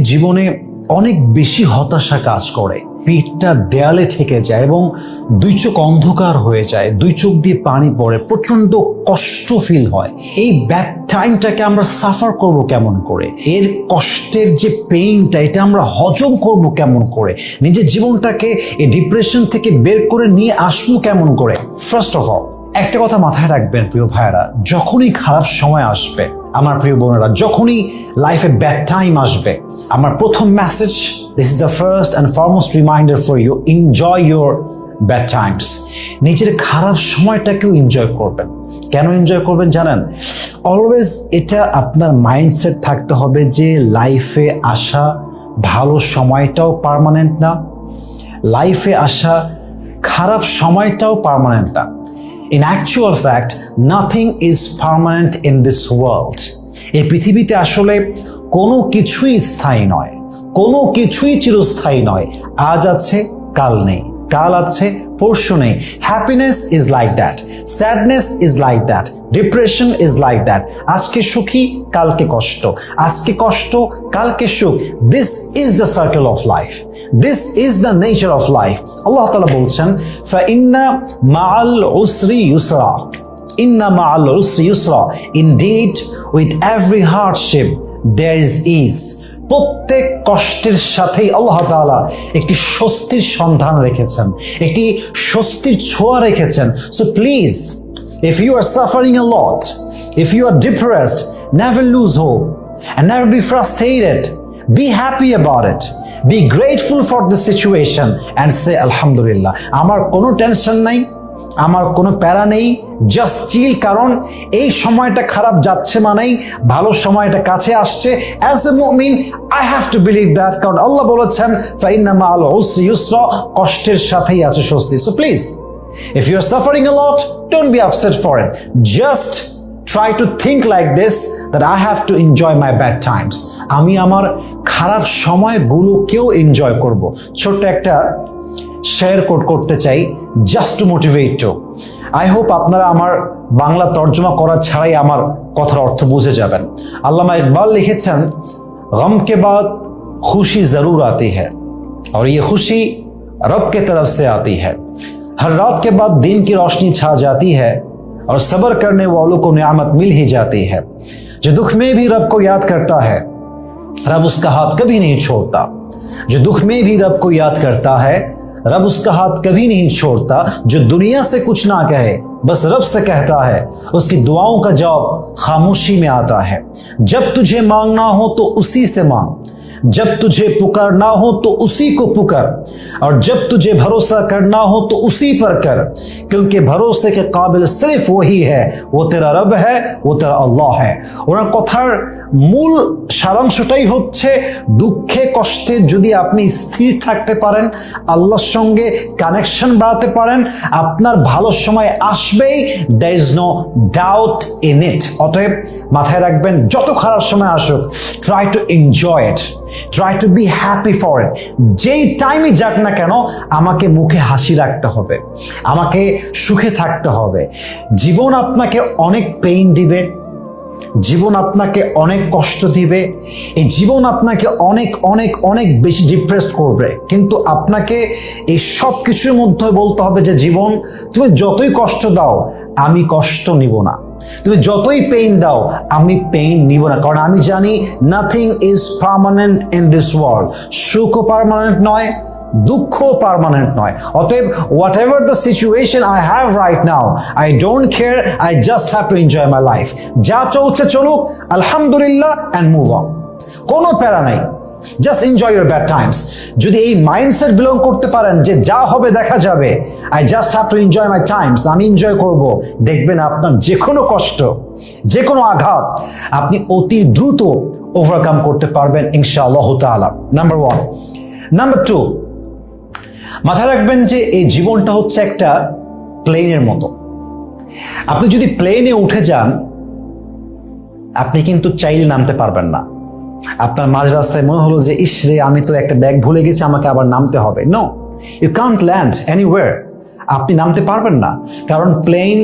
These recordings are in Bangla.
জীবনে অনেক বেশি হতাশা কাজ করে, পিঠটা দেয়ালে ঠেকে যায় এবং দুই চোখ অন্ধকার হয়ে যায়, দুই চোখ দিয়ে পানি পড়ে, প্রচন্ড কষ্ট ফিল হয়। এই ব্যাড টাইমটাকে আমরা সাফার করব কেমন করে? এর কষ্টের যে পেইনটা, এটা আমরা হজম করব কেমন করে? নিজের জীবনটাকে এই ডিপ্রেশন থেকে বের করে নিয়ে আসবো কেমন করে? ফার্স্ট অফ অল একটা কথা মাথায় রাখবেন প্রিয় ভাইয়েরা, যখনই খারাপ সময় আসবে, আমার প্রিয় বোনেরা, যখনই লাইফে ব্যাড টাইম আসবে, আমার প্রথম message, this is the first and foremost reminder for you, enjoy your bad times. নিজের খারাপ সময়টাকেও এনজয় করবেন। কেন এনজয় করবেন জানেন? অলওয়েজ এটা আপনার মাইন্ডসেট থাকতে হবে যে লাইফে আসা ভালো সময়টাও পার্মানেন্ট না, লাইফে আসা খারাপ সময়টাও পার্মানেন্ট না। In actual fact, nothing is permanent in this world. এই পৃথিবীতে আসলে কোনো কিছুই স্থায়ী নয়, কোনো কিছুই চিরস্থায়ী নয়। আজ আছে, কাল নেই, কাল আছে, পরশু নেই। Happiness is like that, sadness is like that, depression is like that. আজকে সুখী, কালকে কষ্ট, আজকে কষ্ট, কালকে সুখ। This is the circle of life, this is the nature of life. আল্লাহ তাআলা বলছেন, ফাইন্না মাআল উসরি ইউসরা, ইন্না মাআল উসরি ইউসরা, indeed with every hardship there is ease. প্রত্যেক কষ্টের সাথেই আল্লাহ তাআলা একটি স্বস্তির সন্ধান রেখেছেন, একটি স্বস্তির ছোঁয়া রেখেছেন। So please, if you are suffering a lot, if you are depressed, never lose hope and never be frustrated. Be happy about it. Be grateful for the situation and say Alhamdulillah. আমার কোনো টেনশন নাই, আমার কোনো প্যারা নেই, জাস্ট চিল। কারণ এই সময়টা খারাপ যাচ্ছে মানেই ভালো সময়টা কাছে আসছে। অ্যাজ এ মুমিন I have to believe that, কারণ আল্লাহ বলেছেন ফাইন্না মাআল উসরি ইউসরা, কষ্টের সাথেই আছে স্বস্তি। So please, if you are suffering a lot, don't be upset for it. Just try to think like this, that I have to enjoy my bad times. আমি আমার খারাপ সময়গুলোকেও এনজয় করব। ছোট্ট একটা শেয়ার কোট করতে চাই, just to motivate you. I hope আপনারা আমার বাংলা তর্জমা করা ছাড়াই আমার কথার অর্থ বুঝে যাবেন। আল্লামা ইকবাল লিখেছেন, গম কে বাদ খুশি জরুর আती है और ये खुशी रब के तरफ से आती है। हर रात के बाद दिन की रोशनी छा जाती है और सब्र करने वालों को नियामत मिल ही जाती है। जो दुख में भी रब को याद करता है, रब उसका हाथ कभी नहीं छोड़ता। जो दुख में भी रब को याद करता है, रब उसका हाथ कभी नहीं छोड़ता। जो दुनिया से कुछ ना कहे, बस रब से कहता है, उसकी दुआओं का जवाब खामोशी में आता है। जब तुझे मांगना हो तो उसी से मांग, जब तुझे पुकारना हो तो उसी को पुकार, और जब तुझे भरोसा करना हो तो उसी पर कर, क्योंकि भरोसे के काबिल सिर्फ वही है, वो तेरा रब है, वो तेरा अल्लाह है। ওনার কথার মূল সারাংশটাই হচ্ছে, দুঃখে কষ্টে যদি আপনি স্থির থাকতে পারেন, আল্লাহর সঙ্গে কানেকশন বাড়াতে পারেন, আপনার ভালো সময় আসবেই। there is no doubt in it. অতএব মাথায় রাখবেন, যত খারাপ সময় আসুক, try to enjoy it, try to be happy for it. যেই টাইমই যাক না কেন, আমাকে মুখে হাসি রাখতে হবে, আমাকে সুখে থাকতে হবে। জীবন আপনাকে অনেক পেইন দিবে, জীবন আপনাকে অনেক কষ্ট দিবে, এই জীবন আপনাকে অনেক অনেক অনেক বেশি ডিপ্রেস করবে। কিন্তু আপনাকে এই সব কিছুর মধ্যে বলতে হবে যে, জীবন তুমি যতই কষ্ট দাও, আমি কষ্ট নিব না। তুমি যতই পেইন দাও, আমি পেইন নিব না। কারণ আমি জানি nothing is permanent in this world. সুখও পার্মানেন্ট নয়, দুঃখ পার্মানেন্ট নয়। অতএব whatever the situation I have right now, I don't care, I just have to enjoy my life. যা চলছে চলুক, আলহামদুলিল্লাহ, অ্যান্ড মুভ অন। কোনো প্যারা নাই, just enjoy your bad Times. যদি এই মাইন্ডসেট বিলং করতে পারেন যে যা হবে দেখা যাবে, I just have to enjoy my times, আমি এনজয় করব, দেখবেন আপনার যে কোনো কষ্ট, যে কোনো আঘাত আপনি অতি দ্রুত ওভারকাম করতে পারবেন ইনশাআল্লাহ তাআলা। নাম্বার 1। নাম্বার 2, মাথায় রাখবেন যে এই জীবনটা হচ্ছে একটা প্লেনের মতো। আপনি যদি প্লেনে উঠে যান, আপনি কিন্তু চাইলে নামতে পারবেন না। আপনার মাঝ রাস্তায় মনে হলো যে ইস রে, আমি তো একটা ব্যাগ ভুলে গেছি, আমাকে আবার নামতে হবে। No, you can't land anywhere. আপনি নামতে পারবেন না, কারণ প্লেন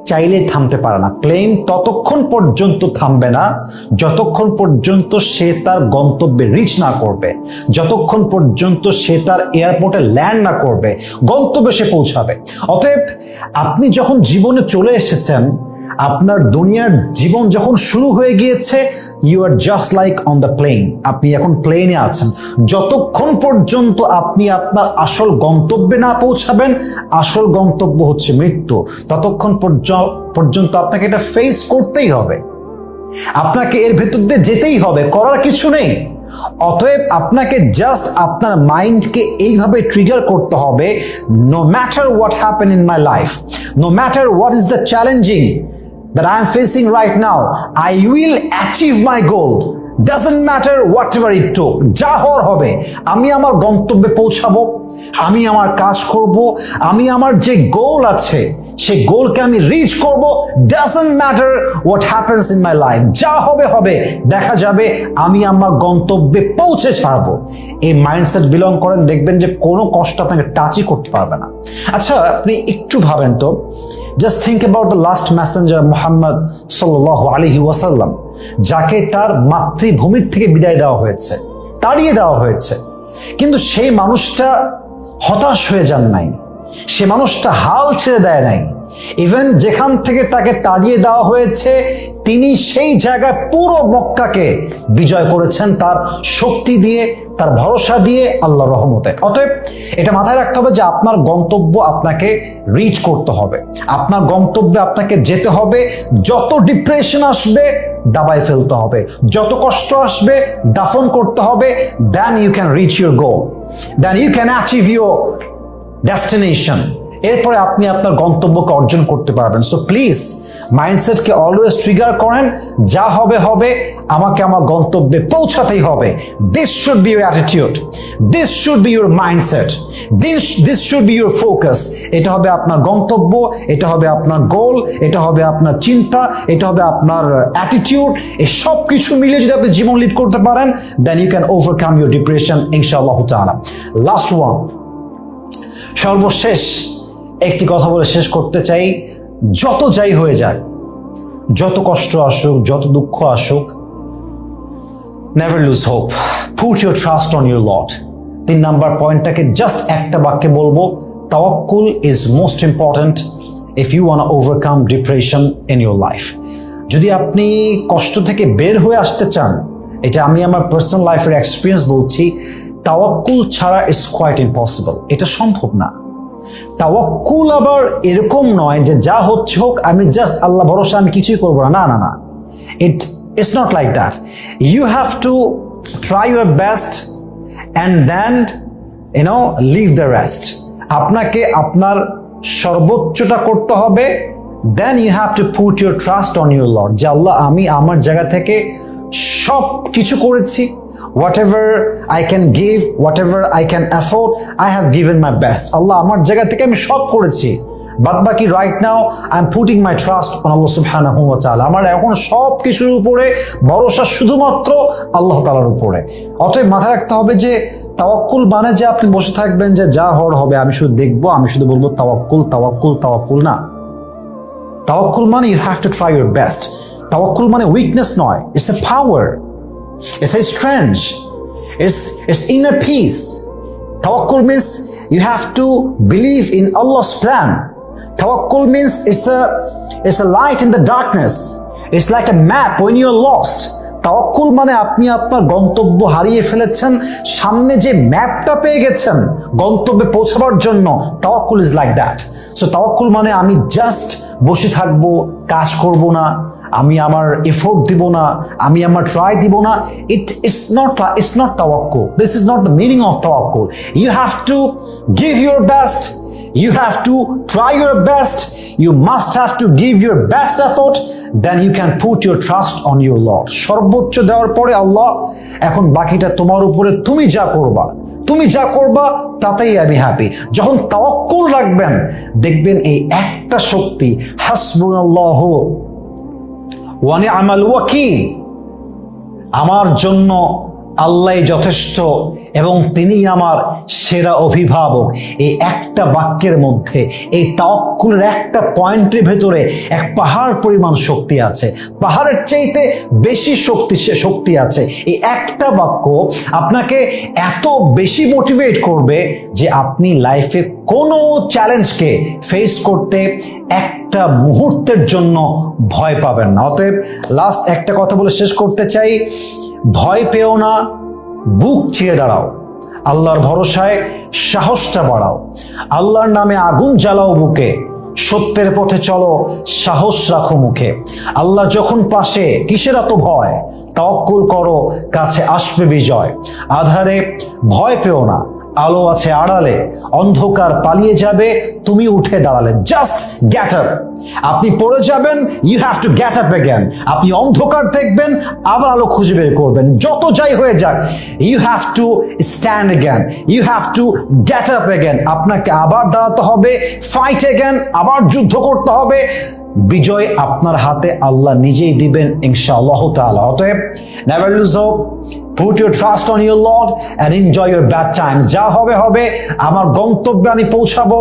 চাইলে থামতে পারে না। প্লেন ততক্ষণ পর্যন্ত থামবে না যতক্ষণ পর্যন্ত সে তার গন্তব্যে রিচ না করবে, যতক্ষণ পর্যন্ত সে তার এয়ারপোর্টে ল্যান্ড না করবে, গন্তব্যে সে পৌঁছাবে। অতএব আপনি যখন জীবনে চলে এসেছেন, আপনার দুনিয়ার জীবন যখন শুরু হয়ে গিয়েছে, you are just like on the plane. আপনি এখন প্লেনে আছেন। যতক্ষণ পর্যন্ত আপনি আপনার আসল গন্তব্যে না পৌঁছাবেন, আসল গন্তব্য হচ্ছে মৃত্যু, ততক্ষণ পর্যন্ত আপনাকে এটা ফেস করতেই হবে। আপনাকে এর ভেতর দিয়ে যেতেই হবে, করার কিছু নেই। অতএব আপনাকে জাস্ট আপনার মাইন্ডকে এইভাবে ট্রিগার করতে হবে, no matter what happen in my life, no matter what is the challenging that I am facing right now, I will achieve my goal. Doesn't matter whatever it took. যা হওয়ার হবে, আমি আমার গন্তব্যে পৌঁছাবো, আমি আমার কাজ করব, আমি আমার যে গোল আছে সেই গোলকে আমি রিচ করব। Doesn't matter what happens in my life. যা হবে হবে, দেখা যাবে, আমি আমার গন্তব্যে পৌঁছে ছাড়বো। এই মাইন্ডসেট বিলং করেন, দেখবেন যে কোনো কষ্ট আপনাকে টাচই করতে পারবে না। আচ্ছা, আপনি একটু ভাবেন তো, just think about the last Messenger Muhammad সাল্লাল্লাহু আলাইহি ওয়াসাল্লাম, যাকে তার মাতৃভূমির থেকে বিদায় দেওয়া হয়েছে, তাড়িয়ে দেওয়া হয়েছে, কিন্তু সেই মানুষটা হতাশ হয়ে যান নাই, সে মানুষটা হাল ছেড়ে দেয় নাই। ইভেন যেখান থেকে তাকে তাড়িয়ে দেওয়া হয়েছে, তিনি সেই জায়গায় পুরো মক্কাকে বিজয় করেছেন তার শক্তি দিয়ে, তার ভরসা দিয়ে, আল্লাহর রহমতে। অতএব এটা মাথায় রাখতে হবে যে আপনার গন্তব্য আপনাকে রিচ করতে হবে, আপনার গন্তব্যে আপনাকে যেতে হবে। যত ডিপ্রেশন আসবে দাবাই ফেলতে হবে, যত কষ্ট আসবে দাফন করতে হবে। Then you can reach your goal, then you can achieve your destination. এরপরে আপনি আপনার গন্তব্যকে অর্জন করতে পারবেন। সো প্লিজ মাইন্ডসেটকে অলওয়েজ ট্রিগার করেন, যা হবে হবে, আমাকে আমার গন্তব্যে পৌঁছাতেই হবে। This should be your attitude, this should be your mindset, this should be your focus. এটা হবে আপনার গন্তব্য, এটা হবে আপনার গোল, এটা হবে আপনার চিন্তা, এটা হবে আপনার অ্যাটিটিউড। এই সব কিছু মিলে যদি আপনি জীবন লিড করতে পারেন, then you can overcome your depression ইনশাআল্লাহ তাআলা। লাস্ট ওয়ান, সর্বশেষ একটি কথা বলে শেষ করতে চাই, যত যাই হয়ে যাক, যত কষ্ট আসুক, যত দুঃখ আসুক, never lose hope, put your trust on your Lord. 3 number পয়েন্টটাকে জাস্ট একটা বাক্যে বলবো, তাওয়াক্কুল is most important if you want to overcome depression in your life. যদি আপনি কষ্ট থেকে বের হয়ে আসতে চান, এটা আমি আমার পার্সোনাল লাইফের এক্সপিরিয়েন্স বলছি, তাওয়াক্কুল ছাড়া ইটস কোয়াইট ইম্পসিবল, এটা সম্ভব না। তাওয়াক্কুল আবার এরকম নয় যে যা হচ্ছে হোক, আমি জাস্ট আল্লাহ ভরসা, আমি কিছুই করবো না, না না না, it's not like that. You have to try your best and then leave the rest. আপনাকে আপনার সর্বোচ্চটা করতে হবে, then you have to put your trust on your lord, যে আল্লাহ আমি আমার জায়গা থেকে সব কিছু করেছি, whatever I can give, whatever I can afford, I have given my best. আল্লাহ আমার জায়গা থেকে আমি সব করেছি, বাদ বাকি right now I am putting my trust on আল্লাহ সুবহানাহু ওয়া তাআলা। আমার এখন সব কিছুর উপরে ভরসা শুধুমাত্র আল্লাহ তাআলার উপরে। অতএব মাথায় রাখতে হবে যে তাওয়াক্কুল মানে যে আপনি বসে থাকবেন যে যা হওয়ার হবে, আমি শুধু দেখবো, আমি শুধু বলবো তাওয়াক্কুল তাওয়াক্কুল তাওয়াক্কুল, না। তাওয়াক্কুল মানে you have to try your best. তাওয়াক্কুল মানে উইকনেস নয়, it's a power, it's a strength, it's inner peace. Tawakkul means you have to believe in Allah's plan. Tawakkul means it's a light in the darkness. It's like a map when you're lost. তাওয়াক্কুল মানে আপনি আপনার গন্তব্য হারিয়ে ফেলেছেন, সামনে যে ম্যাপটা পেয়ে গেছেন গন্তব্যে পৌঁছাবার জন্য, তাওয়াক্কুল ইজ লাইক দ্যাট। সো তাওয়াক্কুল মানে আমি জাস্ট বসে থাকবো, কাজ করব না, আমি আমার এফোর্ট দিব না, আমি আমার ট্রাই দিব না, it's not tawakkul. This is not the meaning of tawakkul. You have to give your best, You have to try your best. You must have to give your best effort. Then you can put your trust on your Lord. সর্বোচ্চ দেওয়ার পরে আল্লাহ, এখন বাকিটা তোমার উপরে, তুমি যা করবা তাতেই আমি হ্যাপি। যখন তাওয়াক্কুল রাখবেন, দেখবেন এই একটা শক্তি, হাসবুনাল্লাহু ওয়া নি'মাল ওয়াকিল, আমার জন্য আল্লাহ যথেষ্ট এবং তিনি আমার সেরা অভিভাবক। এই একটা বাক্যের মধ্যে, এই তাওয়াক্কুলের একটা পয়েন্টের ভেতরে এক পাহাড় পরিমাণ শক্তি আছে, পাহাড়ের চাইতে বেশি শক্তি আছে। এই একটা বাক্য আপনাকে এত বেশি মোটিভেট করবে যে আপনি লাইফে কোনো চ্যালেঞ্জকে ফেস করতে একটা মুহূর্তের জন্য ভয় পাবেন না। অতএব লাস্ট একটা কথা বলে শেষ করতে চাই, ভয় পেও না, বুক চিরে দাঁড়াও, আল্লাহর ভরসায় সাহসটা বাড়াও, আল্লাহর নামে আগুন জ্বালাও বুকে, সত্যের পথে চলো, সাহস রাখো মুখে। আল্লাহ যখন পাশে, কিসের এত ভয়? তাওয়াক্কুল করো, কাছে আসবে বিজয়। আধারে ভয় পেও না, আলো আছে আড়ালে, অন্ধকার পালিয়ে যাবে তুমি উঠে দাঁড়ালে। Just get up. আপনি পড়ে যাবেন, you have to get up again. আপনি অন্ধকার দেখবেন, আবার আলো খুঁজে বের করবেন। যত যাই হয়ে যাক, you have to stand again, you have to get up again. আপনাকে আবার দাঁড়াতে হবে, ফাইট অ্যাগেন, আবার যুদ্ধ করতে হবে। বিজয় আপনার হাতে, আল্লাহ নিজেই দিবেন ইনশাআল্লাহ তাআলা। অতএব never lose hope, put your trust on your Lord and enjoy your bad times. যা হবে হবে, আমার গন্তব্যে আমি পৌঁছাবো,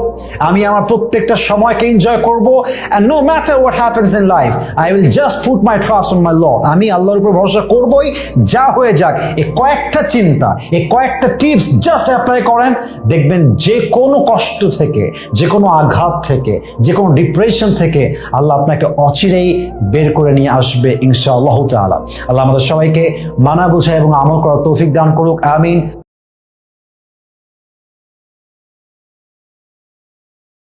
আমি আমার প্রত্যেকটা সময়কে এনজয় করব। and no matter what happens in life, I will just put my trust on my Lord. আমি আল্লাহর উপর ভরসা করবই, যা হয়ে যাক। এই কয়েকটা চিন্তা, এই কয়েকটা টিপস জাস্ট অ্যাপ্লাই করেন, দেখবেন যে কোনো কষ্ট থেকে, যে কোনো আঘাত থেকে, যে কোনো ডিপ্রেশন থেকে আল্লাহ আপনাকে অচিরেই বের করে নিয়ে আসবে ইনশাআল্লাহ তাআলা। আল্লাহ আমাদের সবাইকে মানা বোঝা এবং আমল করার তৌফিক দান করুক, আমিন।